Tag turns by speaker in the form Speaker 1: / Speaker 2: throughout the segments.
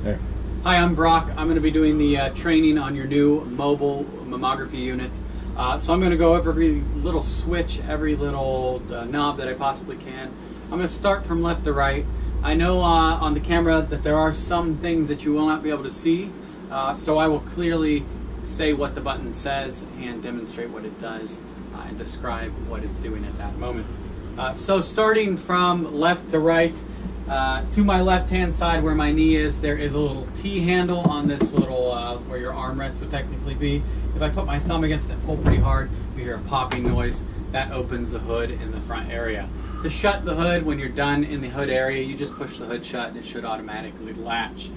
Speaker 1: There.
Speaker 2: Hi, I'm Brock. I'm going to be doing the training on your new mobile mammography unit. So I'm going to go over every little switch, every little knob that I possibly can. I'm going to start from left to right. I know on the camera that there are some things that you will not be able to see, so I will clearly say what the button says and demonstrate what it does and describe what it's doing at that moment. So starting from left to right, to my left-hand side where my knee is, there is a little T handle on this little, where your armrest would technically be. If I put my thumb against it and pull pretty hard, you hear a popping noise. That opens the hood in the front area. To shut the hood, when you're done in the hood area, you just push the hood shut and it should automatically latch.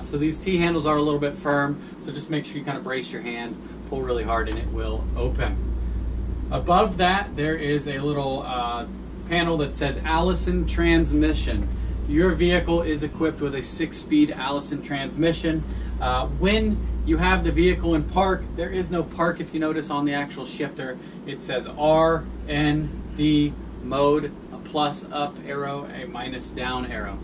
Speaker 2: So these T handles are a little bit firm, so just make sure you kind of brace your hand, pull really hard, and it will open. Above that, there is a little panel that says Allison Transmission. Your vehicle is equipped with a 6-speed Allison transmission. When you have the vehicle in park, there is no park if you notice on the actual shifter. It says R, N, D, mode, a plus up arrow, a minus down arrow.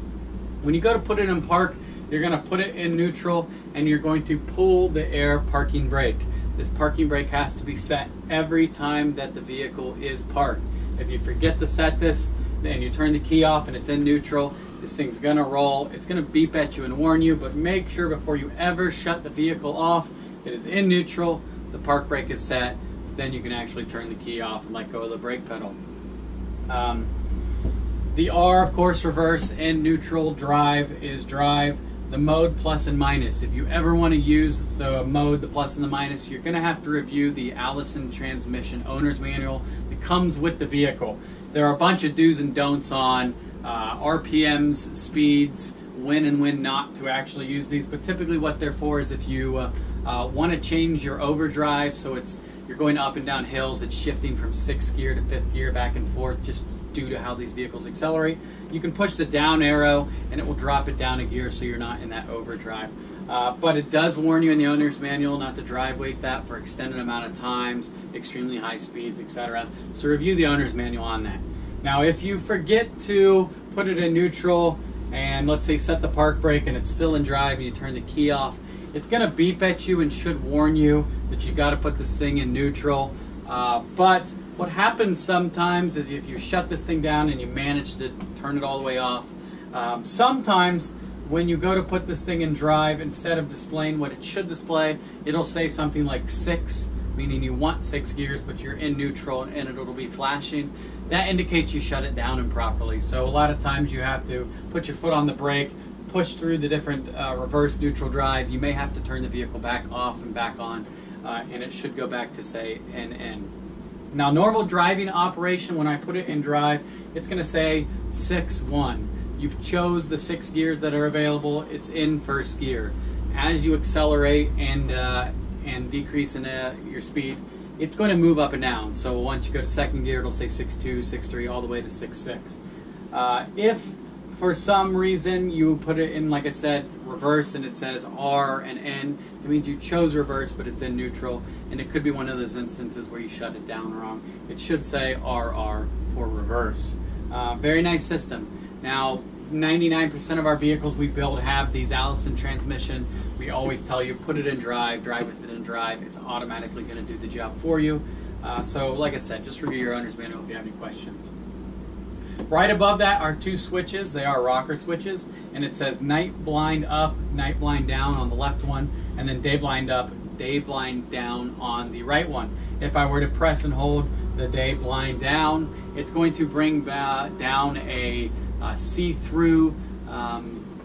Speaker 2: When you go to put it in park, you're going to put it in neutral and you're going to pull the air parking brake. This parking brake has to be set every time that the vehicle is parked. If you forget to set this, then you turn the key off and it's in neutral, this thing's gonna roll. It's gonna beep at you and warn you, but make sure before you ever shut the vehicle off, it is in neutral, the park brake is set, then you can actually turn the key off and let go of the brake pedal. The R, of course, reverse, and neutral. Drive is drive. The mode, plus and minus. If you ever want to use the mode, the plus and the minus, you're going to have to review the Allison Transmission Owner's Manual that comes with the vehicle. There are a bunch of do's and don'ts on RPMs, speeds, when and when not to actually use these, but typically what they're for is if you want to change your overdrive, so you're going up and down hills, it's shifting from 6th gear to 5th gear back and forth just due to how these vehicles accelerate. You can push the down arrow and it will drop it down a gear so you're not in that overdrive. But it does warn you in the owner's manual not to drive with that for extended amount of times, extremely high speeds, etc. So review the owner's manual on that. Now if you forget to put it in neutral and let's say set the park brake and it's still in drive and you turn the key off, it's going to beep at you and should warn you that you've got to put this thing in neutral. But what happens sometimes is if you shut this thing down and you manage to turn it all the way off, sometimes when you go to put this thing in drive, instead of displaying what it should display, it'll say something like 6, meaning you want 6 gears, but you're in neutral and it'll be flashing. That indicates you shut it down improperly. So a lot of times you have to put your foot on the brake, push through the different reverse, neutral, drive. You may have to turn the vehicle back off and back on, and it should go back to say NN. Now normal driving operation, when I put it in drive, it's going to say 6-1. You've chose the 6 gears that are available. It's in 1st gear. As you accelerate and decrease in your speed, it's going to move up and down. So once you go to 2nd gear, it'll say 6-2, 6-3, all the way to 6-6. If for some reason you put it in, like I said, reverse and it says R and N, it means you chose reverse but it's in neutral, and it could be one of those instances where you shut it down wrong. It should say RR for reverse. Very nice system. Now 99% of our vehicles we build have these Allison transmission. We always tell you put it in drive, drive with it in drive. It's automatically going to do the job for you. So like I said, just review your owner's manual if you have any questions. Right above that are 2 switches. They are rocker switches, and it says night blind up, night blind down on the left one, and then day blind up, day blind down on the right one. If I were to press and hold the day blind down, it's going to bring down a see-through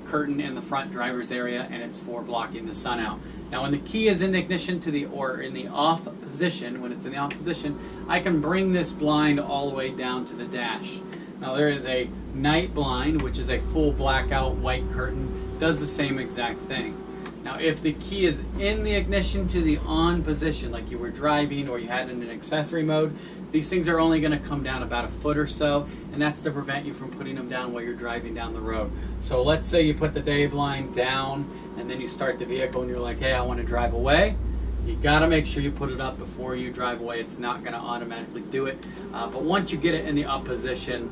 Speaker 2: curtain in the front driver's area, and it's for blocking the sun out. Now when the key is in the ignition or in the off position, when it's in the off position, I can bring this blind all the way down to the dash. Now there is a night blind, which is a full blackout white curtain, does the same exact thing. Now if the key is in the ignition to the on position, like you were driving or you had it in an accessory mode, these things are only going to come down about a foot or so, and that's to prevent you from putting them down while you're driving down the road. So let's say you put the day blind down and then you start the vehicle and you're like, hey, I want to drive away. You got to make sure you put it up before you drive away. It's not going to automatically do it. But once you get it in the up position,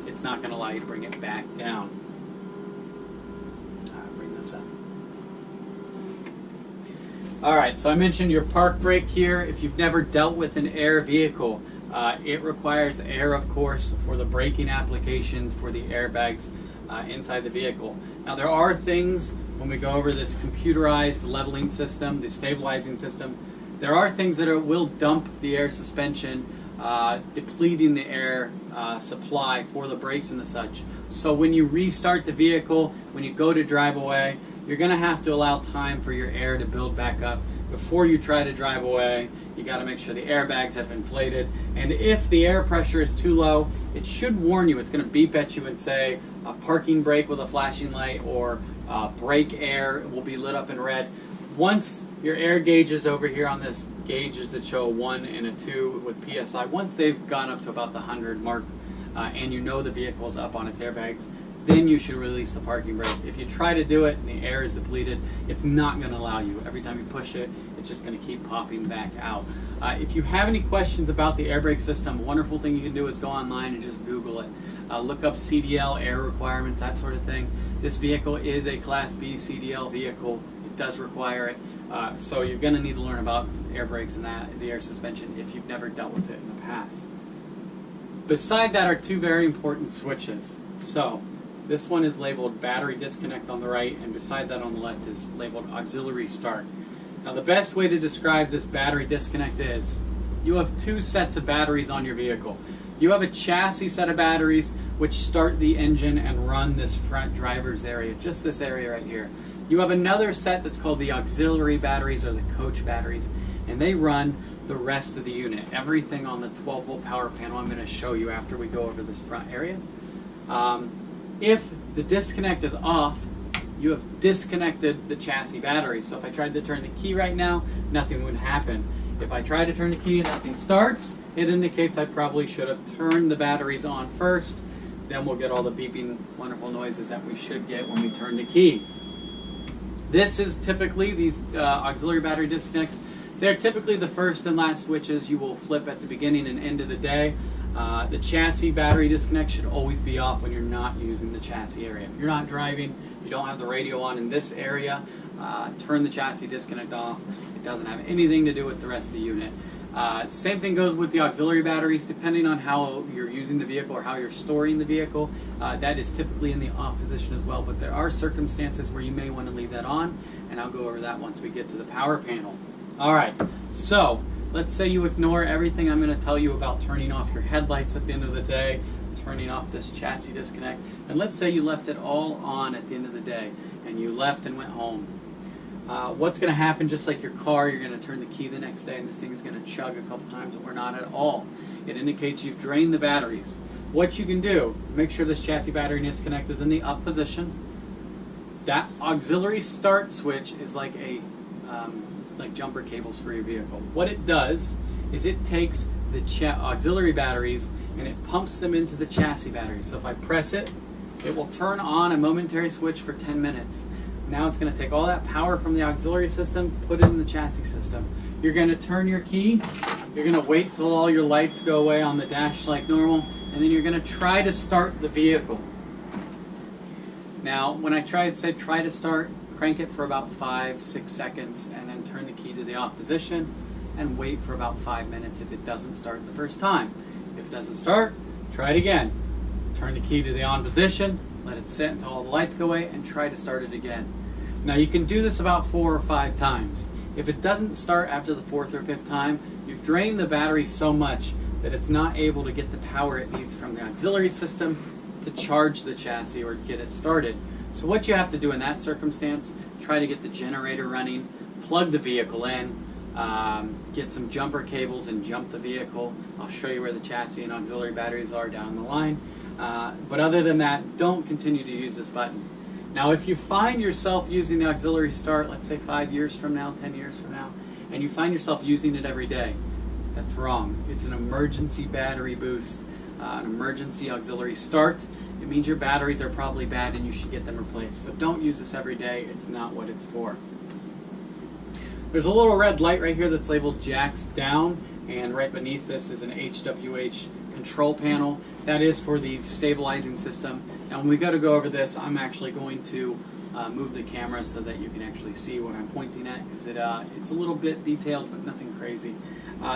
Speaker 2: it's not going to allow you to bring it back down. Bring this up. Alright, so I mentioned your park brake here. If you've never dealt with an air vehicle, it requires air, of course, for the braking applications for the airbags inside the vehicle. Now there are things, when we go over this computerized leveling system, the stabilizing system, there are things that will dump the air suspension, depleting the air supply for the brakes and the such. So when you restart the vehicle, when you go to drive away, you're going to have to allow time for your air to build back up. Before you try to drive away, you got to make sure the airbags have inflated. And if the air pressure is too low, it should warn you. It's going to beep at you and say a parking brake with a flashing light, or brake air will be lit up in red. Once your air gauges over here on this gauges that show a 1 and a 2 with PSI, once they've gone up to about the 100 mark, and you know the vehicle's up on its airbags, then you should release the parking brake. If you try to do it and the air is depleted, it's not going to allow you. Every time you push it, it's just going to keep popping back out. If you have any questions about the air brake system, a wonderful thing you can do is go online and just Google it. Look up CDL, air requirements, that sort of thing. This vehicle is a Class B CDL vehicle. It does require it. So you're going to need to learn about air brakes and the air suspension if you've never dealt with it in the past. Beside that are two very important switches. So this one is labeled battery disconnect on the right, and beside that on the left is labeled auxiliary start. Now the best way to describe this battery disconnect is you have two sets of batteries on your vehicle. You have a chassis set of batteries which start the engine and run this front driver's area, just this area right here. You have another set that's called the auxiliary batteries, or the coach batteries, and they run the rest of the unit. Everything on the 12-volt power panel I'm going to show you after we go over this front area. If the disconnect is off, you have disconnected the chassis battery. So if I tried to turn the key right now, nothing would happen. If I try to turn the key and nothing starts, it indicates I probably should have turned the batteries on first. Then we'll get all the beeping, wonderful noises that we should get when we turn the key. This is typically, these auxiliary battery disconnects, they're typically the first and last switches you will flip at the beginning and end of the day. The chassis battery disconnect should always be off when you're not using the chassis area. If you're not driving, you don't have the radio on in this area, turn the chassis disconnect off. It doesn't have anything to do with the rest of the unit. Same thing goes with the auxiliary batteries. Depending on how you're using the vehicle or how you're storing the vehicle, that is typically in the off position as well, but there are circumstances where you may want to leave that on, and I'll go over that once we get to the power panel. Alright, so let's say you ignore everything I'm going to tell you about turning off your headlights at the end of the day, turning off this chassis disconnect, and let's say you left it all on at the end of the day, and you left and went home. What's going to happen, just like your car, you're going to turn the key the next day and this thing is going to chug a couple times, or not at all. It indicates you've drained the batteries. What you can do, make sure this chassis battery disconnect is in the up position. That auxiliary start switch is like a like jumper cables for your vehicle. What it does is it takes the auxiliary batteries and it pumps them into the chassis battery. So if I press it, it will turn on a momentary switch for 10 minutes. Now it's going to take all that power from the auxiliary system, put it in the chassis system. You're going to turn your key, you're going to wait till all your lights go away on the dash like normal, and then you're going to try to start the vehicle. Now, when I say try to start, crank it for about 5-6 seconds, and then turn the key to the off position, and wait for about 5 minutes if it doesn't start the first time. If it doesn't start, try it again. Turn the key to the on position, let it sit until all the lights go away, and try to start it again. Now you can do this about 4 or 5 times. If it doesn't start after the 4th or 5th time, you've drained the battery so much that it's not able to get the power it needs from the auxiliary system to charge the chassis or get it started. So what you have to do in that circumstance, try to get the generator running, plug the vehicle in, get some jumper cables and jump the vehicle. I'll show you where the chassis and auxiliary batteries are down the line. But other than that, don't continue to use this button. Now if you find yourself using the auxiliary start, let's say 5 years from now, 10 years from now, and you find yourself using it every day, that's wrong. It's an emergency battery boost, an emergency auxiliary start. It means your batteries are probably bad and you should get them replaced. So don't use this every day. It's not what it's for. There's a little red light right here that's labeled jacks down, and right beneath this is an HWH control panel. That is for the stabilizing system. Now when we go to go over this, I'm actually going to move the camera so that you can actually see what I'm pointing at, because it's a little bit detailed, but nothing crazy.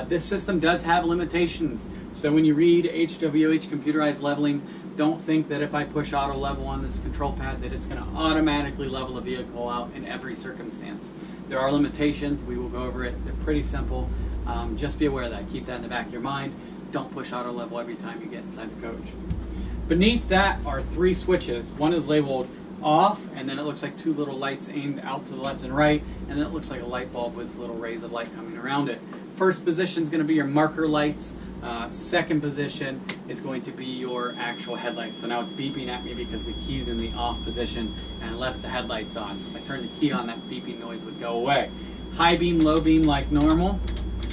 Speaker 2: This system does have limitations, so when you read HWH computerized leveling, don't think that if I push auto level on this control pad that it's going to automatically level the vehicle out in every circumstance. There are limitations. We will go over it. They're pretty simple. Just be aware of that. Keep that in the back of your mind. Don't push auto level every time you get inside the coach. Beneath that are 3 switches. One is labeled off, and then it looks like 2 little lights aimed out to the left and right, and then it looks like a light bulb with little rays of light coming around it. First position is going to be your marker lights. Second position is going to be your actual headlights. So now it's beeping at me because the key's in the off position and I left the headlights on. So if I turn the key on, that beeping noise would go away. High beam, low beam like normal,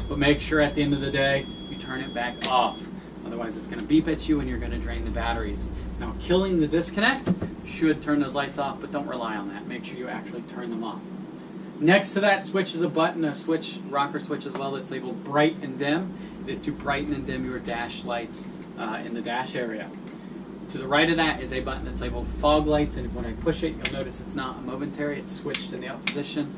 Speaker 2: but make sure at the end of the day you turn it back off. Otherwise it's going to beep at you and you're going to drain the batteries. Now killing the disconnect should turn those lights off, but don't rely on that. Make sure you actually turn them off. Next to that switch is a button, a switch, rocker switch as well, that's labeled bright and dim. It is to brighten and dim your dash lights in the dash area. To the right of that is a button that's labeled fog lights, and when I push it, you'll notice it's not momentary, it's switched in the up position.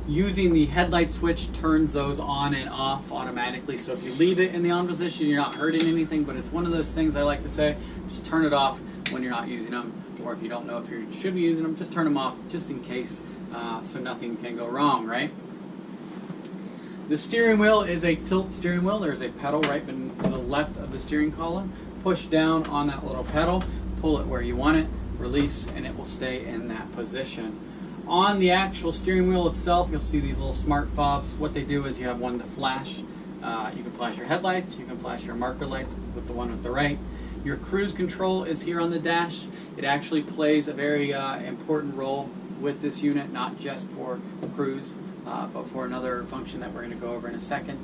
Speaker 2: Using the headlight switch turns those on and off automatically, so if you leave it in the on position, you're not hurting anything, but it's one of those things I like to say, just turn it off when you're not using them, or if you don't know if you should be using them, just turn them off just in case, so nothing can go wrong, right? The steering wheel is a tilt steering wheel. There's a pedal right to the left of the steering column. Push down on that little pedal, pull it where you want it, release, and it will stay in that position. On the actual steering wheel itself, you'll see these little smart fobs. What they do is you have one to flash. You can flash your headlights, you can flash your marker lights with the one with the right. Your cruise control is here on the dash. It actually plays a very important role with this unit, not just for cruise, but for another function that we're going to go over in a second.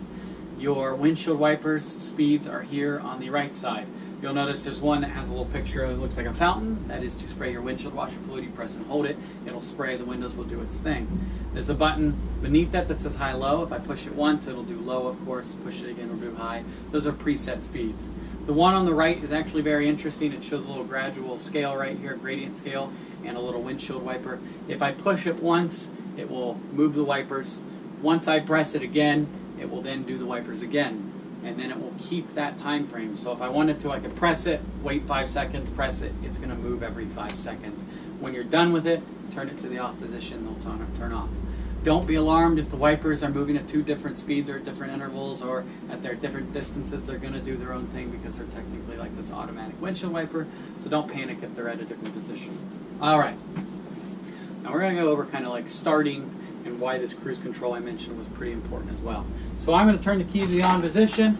Speaker 2: Your windshield wipers speeds are here on the right side. You'll notice there's one that has a little picture that looks like a fountain. That is to spray your windshield washer fluid. You press and hold it, it'll spray, the windows will do its thing. There's a button beneath that that says high-low. If I push it once, it'll do low, of course. Push it again, it'll do high. Those are preset speeds. The one on the right is actually very interesting. It shows a little gradual scale right here, gradient scale, and a little windshield wiper. If I push it once, it will move the wipers. Once I press it again, it will then do the wipers again. And then it will keep that time frame. So if I wanted to, I could press it, wait 5 seconds, press it. It's going to move every 5 seconds. When you're done with it, turn it to the off position, they'll turn off. Don't be alarmed if the wipers are moving at 2 different speeds or at different intervals or at their different distances. They're going to do their own thing because they're technically like this automatic windshield wiper. So don't panic if they're at a different position. All right. Now we're going to go over kind of like starting and why this cruise control I mentioned was pretty important as well. So I'm going to turn the key to the on position.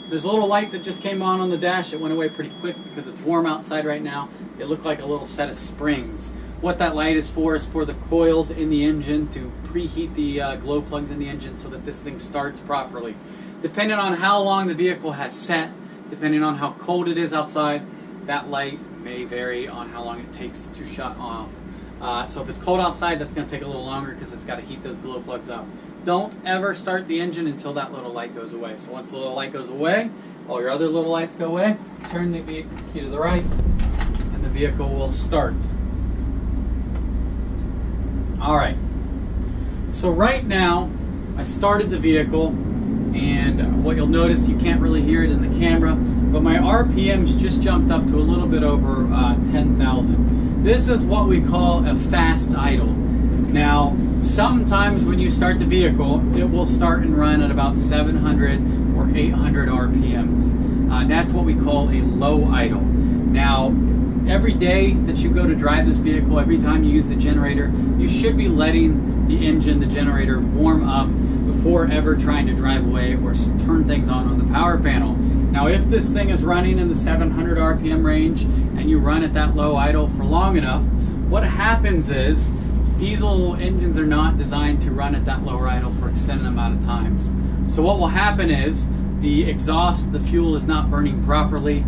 Speaker 2: There's a little light that just came on the dash. It went away pretty quick because it's warm outside right now. It looked like a little set of springs. What that light is for the coils in the engine to preheat the glow plugs in the engine so that this thing starts properly. Depending on how long the vehicle has set, depending on how cold it is outside, that light may vary on how long it takes to shut off. So if it's cold outside, that's going to take a little longer because it's got to heat those glow plugs up. Don't ever start the engine until that little light goes away. So once the little light goes away, all your other little lights go away, turn the key to the right, and the vehicle will start. Alright, so right now, I started the vehicle, and what you'll notice, you can't really hear it in the camera, but my RPMs just jumped up to a little bit over 10,000. This is what we call a fast idle. Now, sometimes when you start the vehicle, it will start and run at about 700 or 800 RPMs. That's what we call a low idle. Now, every day that you go to drive this vehicle, every time you use the generator, you should be letting the engine, the generator, warm up before ever trying to drive away or turn things on the power panel. Now, if this thing is running in the 700 RPM range and you run at that low idle for long enough, what happens is diesel engines are not designed to run at that lower idle for extended amount of times. So what will happen is the exhaust, the fuel is not burning properly.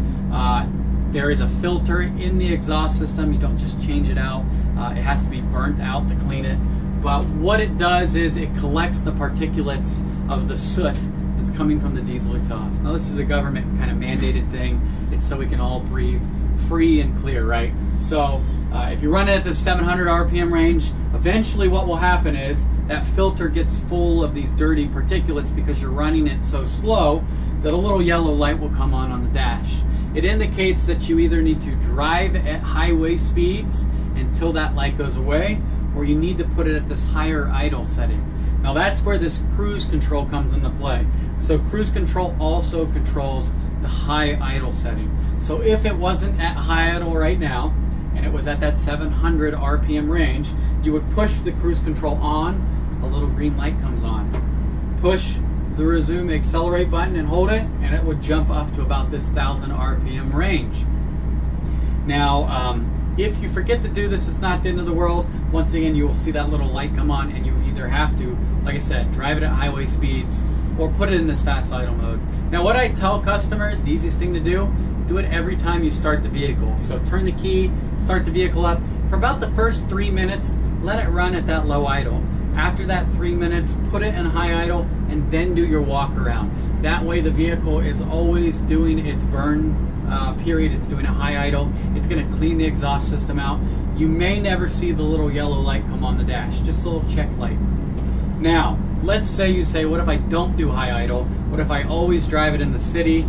Speaker 2: There is a filter in the exhaust system. You don't just change it out. It has to be burnt out to clean it. But what it does is it collects the particulates of the soot that's coming from the diesel exhaust. Now this is a government kind of mandated thing. It's so we can all breathe free and clear, right? So If you run it at the 700 RPM range, eventually what will happen is that filter gets full of these dirty particulates because you're running it so slow that a little yellow light will come on the dash. It indicates that you either need to drive at highway speeds until that light goes away, or you need to put it at this higher idle setting. Now that's where this cruise control comes into play. So cruise control also controls the high idle setting. So if it wasn't at high idle right now, and it was at that 700 RPM range, you would push the cruise control on, a little green light comes on. Push the resume accelerate button and hold it, and it would jump up to about this 1000 RPM range. Now, if you forget to do this, it's not the end of the world. Once again, you will see that little light come on, and you either have to, like I said, drive it at highway speeds or put it in this fast idle mode. Now, what I tell customers, the easiest thing to do it every time you start the vehicle. So turn the key, start the vehicle up. For about the first 3 minutes, let it run at that low idle. After that 3 minutes, put it in high idle and then do your walk around. That way the vehicle is always doing its burn period. It's doing a high idle. It's going to clean the exhaust system out. You may never see the little yellow light come on the dash, just a little check light. Now, let's say you say, what if I don't do high idle? What if I always drive it in the city?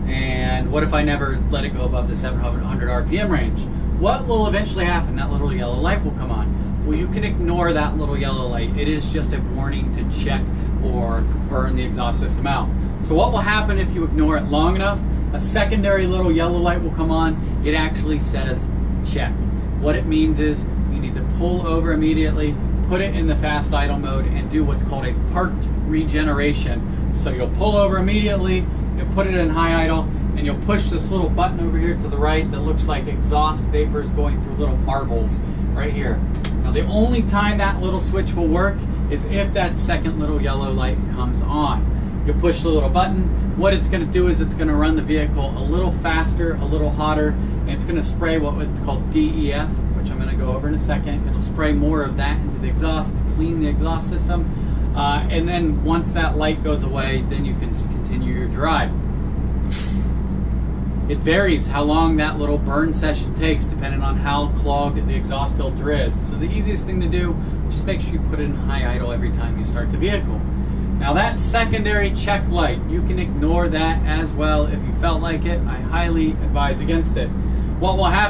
Speaker 2: And what if I never let it go above the 700 RPM range? What will eventually happen? That little yellow light will come on. Well, you can ignore that little yellow light. It is just a warning to check or burn the exhaust system out. So what will happen if you ignore it long enough? A secondary little yellow light will come on. It actually says check. What it means is you need to pull over immediately, put it in the fast idle mode, and do what's called a parked regeneration. So you'll pull over immediately, you'll put it in high idle, and you'll push this little button over here to the right that looks like exhaust vapors going through little marbles right here. Now the only time that little switch will work is if that second little yellow light comes on. You'll push the little button. What it's going to do is it's going to run the vehicle a little faster, a little hotter, and it's going to spray what's called DEF, which I'm going to go over in a second. It'll spray more of that into the exhaust to clean the exhaust system. And then once that light goes away, then you can continue your drive. It varies how long that little burn session takes depending on how clogged the exhaust filter is. So the easiest thing to do, just make sure you put it in high idle every time you start the vehicle. Now that secondary check light, you can ignore that as well if you felt like it. I highly advise against it. What will happen